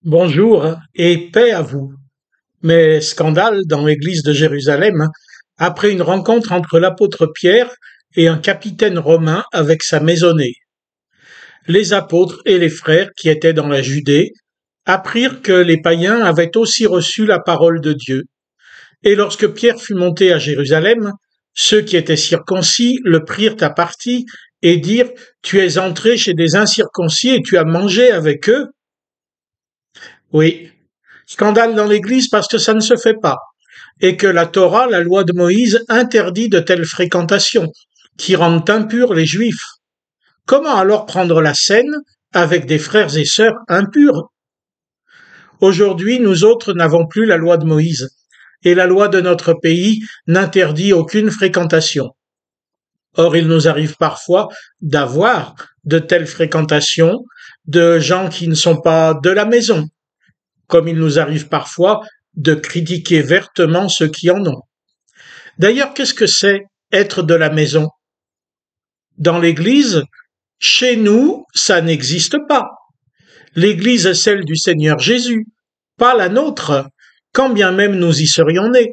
Bonjour et paix à vous. Mais scandale dans l'église de Jérusalem, après une rencontre entre l'apôtre Pierre et un capitaine romain avec sa maisonnée. Les apôtres et les frères qui étaient dans la Judée apprirent que les païens avaient aussi reçu la parole de Dieu. Et lorsque Pierre fut monté à Jérusalem, ceux qui étaient circoncis le prirent à partie et dirent: Tu es entré chez des incirconcis et tu as mangé avec eux? Oui, scandale dans l'Église parce que ça ne se fait pas, et que la Torah, la loi de Moïse, interdit de telles fréquentations, qui rendent impurs les Juifs. Comment alors prendre la scène avec des frères et sœurs impurs? Aujourd'hui, nous autres n'avons plus la loi de Moïse, et la loi de notre pays n'interdit aucune fréquentation. Or, il nous arrive parfois d'avoir de telles fréquentations de gens qui ne sont pas de la maison, comme il nous arrive parfois de critiquer vertement ceux qui en ont. D'ailleurs, qu'est-ce que c'est être de la maison? Dans l'Église, chez nous, ça n'existe pas. L'Église est celle du Seigneur Jésus, pas la nôtre, quand bien même nous y serions nés.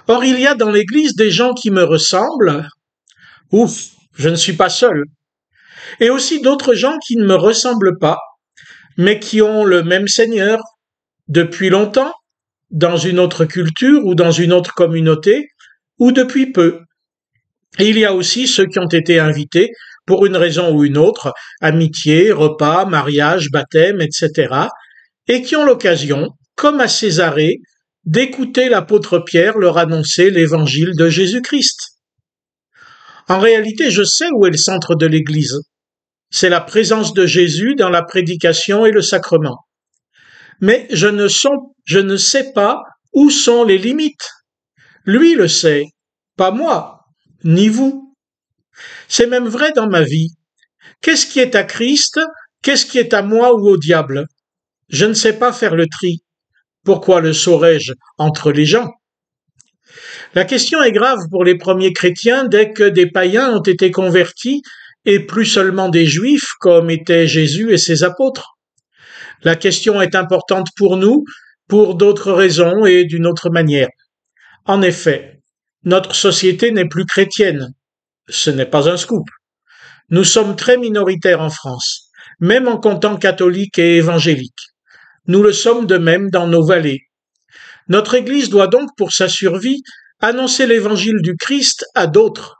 Or, il y a dans l'Église des gens qui me ressemblent. Ouf, je ne suis pas seul. Et aussi d'autres gens qui ne me ressemblent pas, mais qui ont le même Seigneur depuis longtemps, dans une autre culture ou dans une autre communauté, ou depuis peu. Et il y a aussi ceux qui ont été invités pour une raison ou une autre, amitié, repas, mariage, baptême, etc., et qui ont l'occasion, comme à Césarée, d'écouter l'apôtre Pierre leur annoncer l'évangile de Jésus-Christ. En réalité, je sais où est le centre de l'Église. C'est la présence de Jésus dans la prédication et le sacrement. Mais je ne sais pas où sont les limites. Lui le sait, pas moi, ni vous. C'est même vrai dans ma vie. Qu'est-ce qui est à Christ? Qu'est-ce qui est à moi ou au diable? Je ne sais pas faire le tri. Pourquoi le saurais-je entre les gens? La question est grave pour les premiers chrétiens dès que des païens ont été convertis et plus seulement des juifs comme étaient Jésus et ses apôtres. La question est importante pour nous pour d'autres raisons et d'une autre manière. En effet, notre société n'est plus chrétienne. Ce n'est pas un scoop. Nous sommes très minoritaires en France, même en comptant catholiques et évangéliques. Nous le sommes de même dans nos vallées. Notre Église doit donc, pour sa survie, annoncer l'évangile du Christ à d'autres.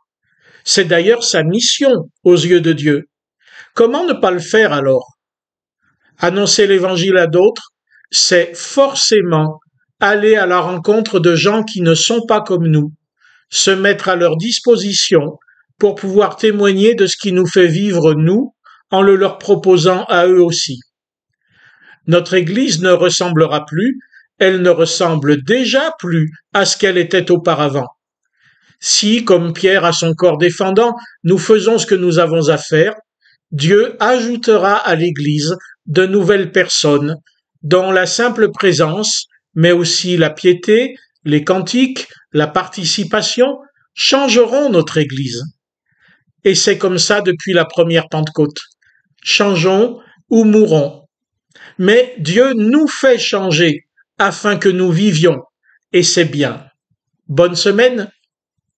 C'est d'ailleurs sa mission aux yeux de Dieu. Comment ne pas le faire alors? Annoncer l'évangile à d'autres, c'est forcément aller à la rencontre de gens qui ne sont pas comme nous, se mettre à leur disposition pour pouvoir témoigner de ce qui nous fait vivre nous, en le leur proposant à eux aussi. Notre Église ne ressemblera plus, elle ne ressemble déjà plus à ce qu'elle était auparavant. Si, comme Pierre à son corps défendant, nous faisons ce que nous avons à faire, Dieu ajoutera à l'Église de nouvelles personnes dont la simple présence, mais aussi la piété, les cantiques, la participation changeront notre Église. Et c'est comme ça depuis la première Pentecôte. Changeons ou mourons. Mais Dieu nous fait changer afin que nous vivions. Et c'est bien. Bonne semaine.